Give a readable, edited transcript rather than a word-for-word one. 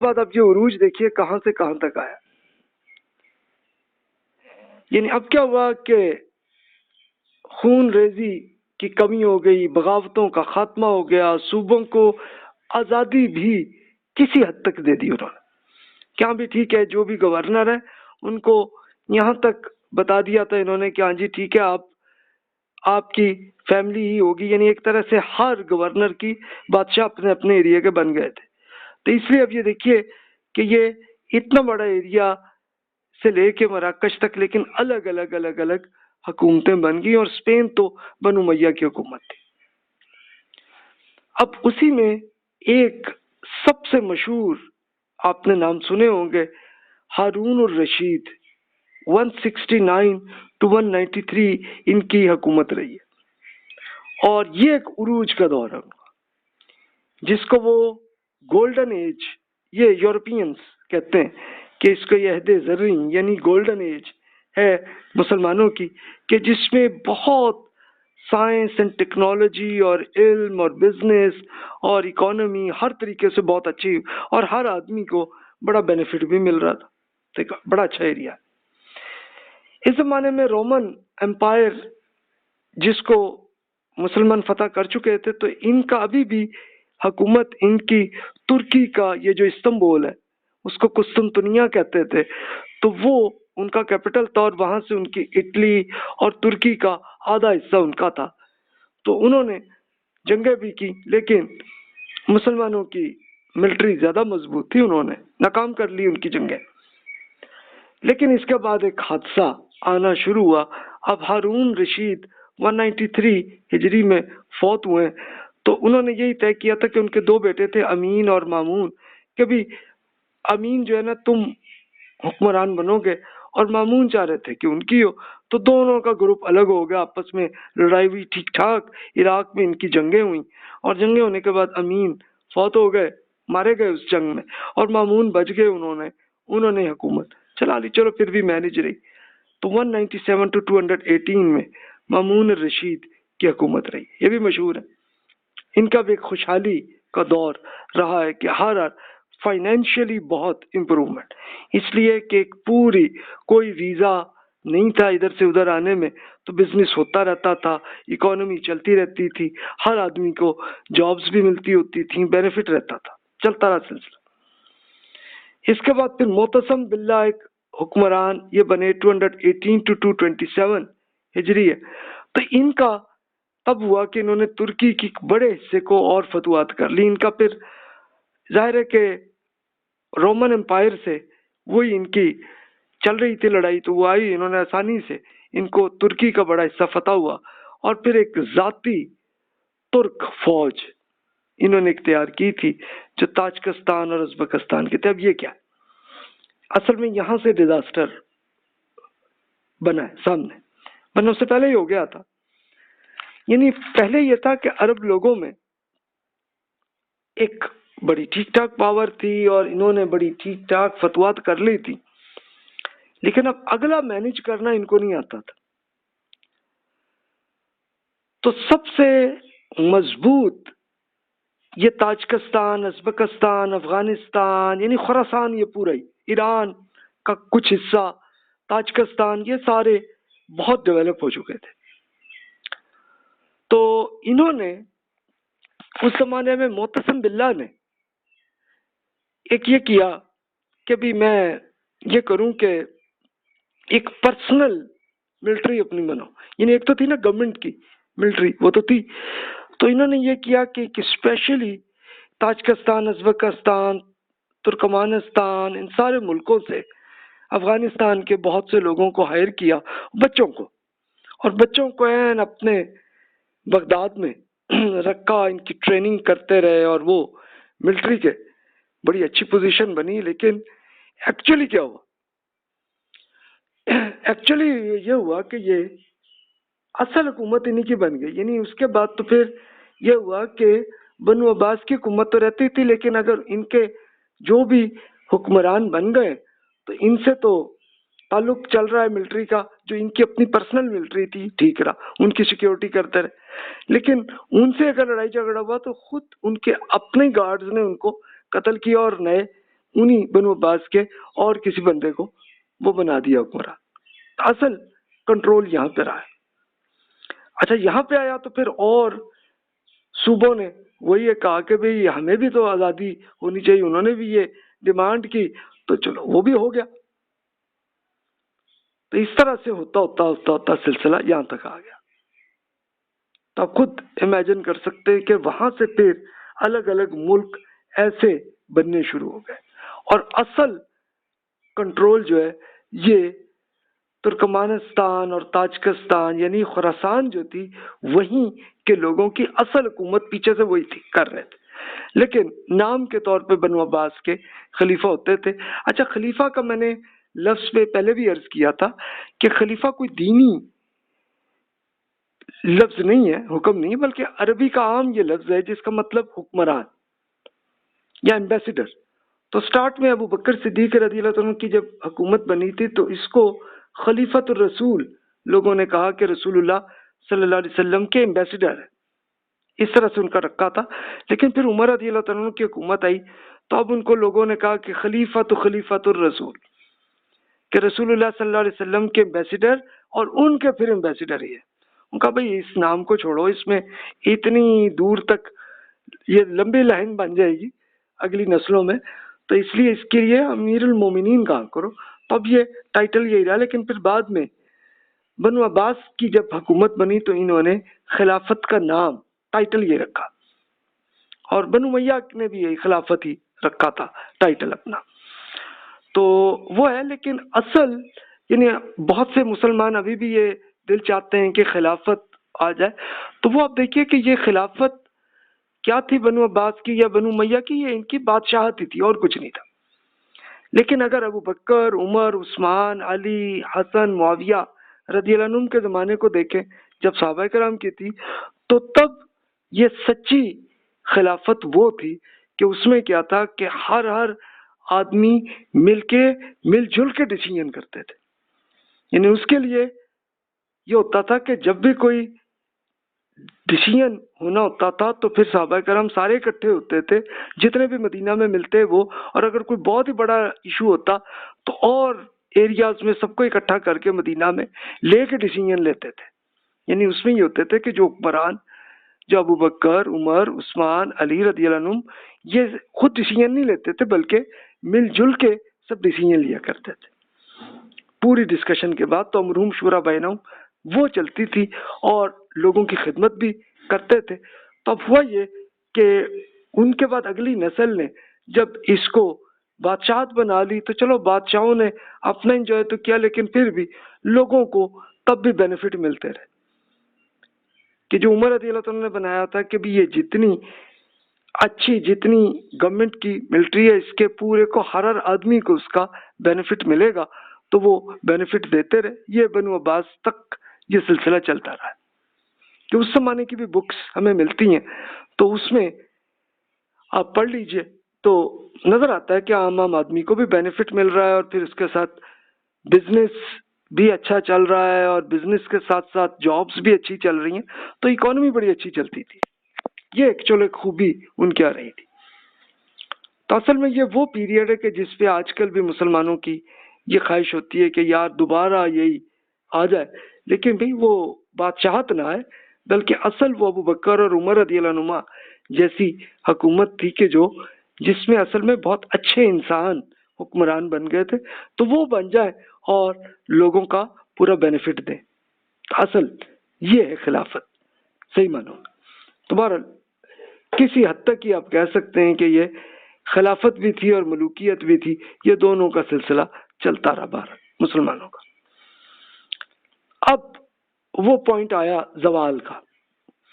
بعد اب یہ عروج دیکھیے کہاں سے کہاں تک آیا. یعنی اب کیا ہوا کہ خون ریزی کی کمی ہو گئی، بغاوتوں کا خاتمہ ہو گیا، صوبوں کو آزادی بھی کسی حد تک دے دی انہوں نے. کیا بھی ٹھیک ہے، جو بھی گورنر ہے ان کو یہاں تک بتا دیا تھا انہوں نے کہ ہاں جی ٹھیک ہے، آپ کی فیملی ہی ہوگی. یعنی ایک طرح سے ہر گورنر کی بادشاہ اپنے اپنے ایریا کے بن گئے تھے. تو اس لیے اب یہ دیکھیے کہ یہ اتنا بڑا ایریا سے لے کے مراکش تک لیکن الگ الگ الگ الگ حکومتیں بن گئی، اور اسپین تو بنو امیہ کی حکومت تھی. اب اسی میں ایک سب سے مشہور آپ نے نام سنے ہوں گے، ہارون الرشید. 169 to 193 ان کی حکومت رہی ہے، اور یہ ایک عروج کا دور ہے ان کا، جس کو وہ گولڈن ایج، یہ یورپینز کہتے ہیں کہ اس کو یہ عہد زرعی یعنی گولڈن ایج ہے مسلمانوں کی، کہ جس میں بہت سائنس اینڈ ٹیکنالوجی اور علم اور بزنس اور اکانومی ہر طریقے سے بہت اچھی، اور ہر آدمی کو بڑا بینیفٹ بھی مل رہا تھا. بڑا اچھا ایریا ہے. اس زمانے میں رومن امپائر جس کو مسلمان فتح کر چکے تھے، تو ان کا ابھی بھی حکومت ان کی ترکی کا یہ جو استنبول ہے اس کو قسطنطنیہ کہتے تھے، تو وہ ان کا کیپٹل تھا، اور وہاں سے ان کی اٹلی اور ترکی کا آدھا حصہ ان کا تھا. تو انہوں نے جنگیں بھی کی، لیکن مسلمانوں کی ملٹری زیادہ مضبوط تھی، انہوں نے ناکام کر لی ان کی جنگیں. لیکن اس کے بعد ایک حادثہ آنا شروع ہوا. اب ہارون رشید 193 ہجری میں فوت ہوئے، تو انہوں نے یہی طے کیا تھا کہ ان کے دو بیٹے تھے امین اور مامون، کہ بھی امین جو ہے نا تم حکمران بنو گے، اور مامون چاہ رہے تھے کہ ان کی ہو. تو دونوں کا گروپ الگ ہو گیا، آپس میں لڑائی ہوئی ٹھیک ٹھاک. عراق میں ان کی جنگیں ہوئیں، اور جنگیں ہونے کے بعد امین فوت ہو گئے، مارے گئے اس جنگ میں، اور مامون بچ گئے. انہوں نے حکومت چلا لی، چلو پھر بھی مینج رہی. تو 197 to 218 میں مامون الرشید کی حکومت رہی. یہ بھی مشہور ہے. ان کا بھی ایک خوشحالی کا دور رہا ہے کہ ہر فائنینشلی بہت امپروومنٹ، اس لیے کہ ایک پوری کوئی ویزا نہیں تھا ادھر سے ادھر آنے میں، تو بزنس ہوتا رہتا تھا، اکانومی چلتی رہتی تھی، ہر آدمی کو جابز بھی ملتی ہوتی تھیں، بینیفٹ رہتا تھا، چلتا رہا سلسلہ. اس کے بعد پھر معتصم باللہ ایک حکمران یہ بنے 218 to 227 ہجری ہے. تو ان کا تب ہوا کہ انہوں نے ترکی کی بڑے حصے کو اور فتوحات کر لی. ان کا پھر ظاہر ہے کہ رومن امپائر سے وہی ان کی چل رہی تھی لڑائی، تو وہ آئی، انہوں نے آسانی سے ان کو ترکی کا بڑا حصہ فتح ہوا. اور پھر ایک ذاتی ترک فوج انہوں نے اختیار کی تھی جو تاجکستان اور ازبکستان کے تھے. اب یہ کیا ہے؟ اصل میں یہاں سے ڈیزاسٹر بنا ہے سامنے، ورنہ اس سے پہلے ہی ہو گیا تھا. یعنی پہلے یہ تھا کہ عرب لوگوں میں ایک بڑی ٹھیک ٹھاک پاور تھی، اور انہوں نے بڑی ٹھیک ٹھاک فتوحات کر لی تھی، لیکن اب اگلا مینج کرنا ان کو نہیں آتا تھا. تو سب سے مضبوط یہ تاجکستان، ازبکستان، افغانستان یعنی خراسان، یہ پورا ہی ایران کا کچھ حصہ، تاجکستان، یہ سارے بہت ڈیولپ ہو چکے تھے. تو انہوں نے اس زمانے میں معتصم باللہ نے ایک یہ کیا کہ بھی میں یہ کروں کہ ایک پرسنل ملٹری اپنی بناؤ. یعنی ایک تو تھی نا گورنمنٹ کی ملٹری، وہ تو تھی. تو انہوں نے یہ کیا کہ اسپیشلی تاجکستان، ازبکستان، ترکمانستان، ان سارے ملکوں سے، افغانستان کے بہت سے لوگوں کو ہائر کیا، بچوں کو، اور بچوں کو اپنے بغداد میں رکھا، ان کی ٹریننگ کرتے رہے، اور وہ ملٹری کے بڑی اچھی پوزیشن بنی. لیکن ایکچولی کیا ہوا؟ ایکچولی یہ ہوا کہ یہ اصل حکومت انہی کی بن گئی. یعنی اس کے بعد تو پھر یہ ہوا کہ بنو عباس کی حکومت تو رہتی تھی، لیکن اگر ان کے جو بھی حکمران بن گئے تو ان سے تو تعلق چل رہا ہے ملٹری کا، جو ان کی اپنی پرسنل ملٹری تھی ٹھیک رہا، ان کی سیکیورٹی کرتے رہے. لیکن ان سے اگر لڑائی جھگڑا ہوا تو خود ان کے اپنے گارڈز نے ان کو قتل کیا اور نئے انہی بنو عباس کے اور کسی بندے کو وہ بنا دیا حکمران۔ اصل کنٹرول یہاں پہ رہا ہے۔ اچھا یہاں پہ آیا تو پھر اور صوبوں نے وہی یہ کہا کہ بھئی ہمیں بھی تو آزادی ہونی چاہیے، انہوں نے بھی یہ ڈیمانڈ کی تو چلو وہ بھی ہو گیا۔ تو اس طرح سے ہوتا سلسلہ یہاں تک آ گیا۔ تو آپ خود امیجن کر سکتے ہیں کہ وہاں سے پھر الگ الگ ملک ایسے بننے شروع ہو گئے، اور اصل کنٹرول جو ہے یہ ترکمانستان اور تاجکستان یعنی خراسان جو تھی وہیں کے لوگوں کی اصل حکومت پیچھے سے وہی تھی کر رہے تھے، لیکن نام کے طور پہ بنو عباس کے خلیفہ ہوتے تھے۔ اچھا خلیفہ کا میں نے لفظ پہ پہلے بھی عرض کیا تھا کہ خلیفہ کوئی دینی لفظ نہیں ہے، حکم نہیں، بلکہ عربی کا عام یہ لفظ ہے جس کا مطلب حکمران یا ایمبیسیڈر۔ تو سٹارٹ میں ابو بکر صدیق رضی اللہ عنہ کی جب حکومت بنی تھی تو اس کو خلیفۃ الرسول لوگوں نے کہا کہ رسول اللہ صلی اللہ علیہ وسلم کے ایمبیسیڈر ہے، اس طرح سے ان کا رکھا تھا۔ لیکن پھر عمر رضی اللہ عنہ کی حکومت آئی تو اب ان کو لوگوں نے کہا کہ خلیفۃ الرسول، کہ رسول اللہ صلی اللہ علیہ وسلم کے ایمبیسیڈر اور ان کے پھر ایمبیسیڈر ہی ہے۔ ان کا بھئی اس نام کو چھوڑو، اس میں اتنی دور تک یہ لمبی لائن بن جائے گی اگلی نسلوں میں، تو اس لیے اس کے لیے امیر المومنین کہا کرو۔ تو اب یہ ٹائٹل یہی رہا، لیکن پھر بعد میں بنو عباس کی جب حکومت بنی تو انہوں نے خلافت کا نام ٹائٹل یہ رکھا، اور بنو امیہ نے بھی یہی خلافت ہی رکھا تھا ٹائٹل اپنا، تو وہ ہے۔ لیکن اصل یعنی بہت سے مسلمان ابھی بھی یہ دل چاہتے ہیں کہ خلافت آ جائے، تو وہ آپ دیکھیے کہ یہ خلافت کیا تھی بنو عباس کی یا بنو امیہ کی، یہ ان کی بادشاہت ہی تھی اور کچھ نہیں تھا۔ لیکن اگر ابو بکر، عمر، عثمان، علی، حسن، معاویہ رضی اللہ عنہم کے زمانے کو دیکھیں جب صحابہ کرام کی تھی، تو تب یہ سچی خلافت وہ تھی کہ اس میں کیا تھا کہ ہر آدمی مل جل کے ڈیسیژن کرتے تھے۔ یعنی اس کے لیے یہ ہوتا تھا کہ جب بھی کوئی ڈیسیژن ہونا ہوتا تھا تو پھر صحابہ کرام سارے اکٹھے ہوتے تھے، جتنے بھی مدینہ میں ملتے وہ، اور اگر کوئی بہت ہی بڑا ایشو ہوتا تو اور ایریاز میں سب کو اکٹھا کر کے مدینہ میں لے کے ڈیسیژن لیتے تھے۔ یعنی اس میں یہ ہوتے تھے کہ جو حکمران، جو ابو بکر، عمر، عثمان، علی رضی اللہ عنہم، یہ خود ڈیسیژن نہیں لیتے تھے بلکہ مل جل کے سب ڈیسیژن لیا کرتے تھے۔ پوری ڈسکشن کے بعد تو امرہم شورا بینہم وہ چلتی تھی اور لوگوں کی خدمت بھی کرتے تھے۔ تو اب ہوا یہ کہ ان کے بعد اگلی نسل نے جب اس کو بادشاہت بنا لی تو چلو بادشاہوں نے اپنا انجوائے تو کیا، لیکن پھر بھی لوگوں کو تب بھی بینیفٹ ملتے رہے، کہ جو عمر رضی اللہ عنہ نے بنایا تھا کہ بھی یہ جتنی اچھی جتنی گورنمنٹ کی ملٹری ہے اس کے پورے کو ہر آدمی کو اس کا بینیفٹ ملے گا، تو وہ بینیفٹ دیتے رہے۔ یہ بنو عباس تک یہ سلسلہ چلتا رہا ہے، کہ اس زمانے کی بھی بکس ہمیں ملتی ہیں تو اس میں آپ پڑھ لیجئے تو نظر آتا ہے کہ عام آدمی کو بھی بینیفٹ مل رہا ہے، اور پھر اس کے ساتھ بزنس بھی اچھا چل رہا ہے، اور بزنس کے ساتھ ساتھ جابس بھی اچھی چل رہی ہیں، تو اکانومی بڑی اچھی چلتی تھی۔ یہ ایکچوئل ایک خوبی ان کی آ رہی تھی۔ تو اصل میں یہ وہ پیریڈ ہے کہ جس پہ آج کل بھی مسلمانوں کی یہ خواہش ہوتی ہے کہ یار دوبارہ یہی آ جائے، لیکن بھئی وہ بادشاہت نہ ہے، بلکہ اصل وہ ابو بکر اور عمر رضی اللہ عنہما جیسی حکومت تھی کہ جس میں اصل میں بہت اچھے انسان حکمران بن گئے تھے، تو وہ بن جائے اور لوگوں کا پورا بینیفٹ دیں۔ اصل یہ ہے خلافت صحیح مانو۔ تو بہرحال کسی حد تک ہی آپ کہہ سکتے ہیں کہ یہ خلافت بھی تھی اور ملوکیت بھی تھی، یہ دونوں کا سلسلہ چلتا رہا بہرحال مسلمانوں کا۔ اب وہ پوائنٹ آیا زوال کا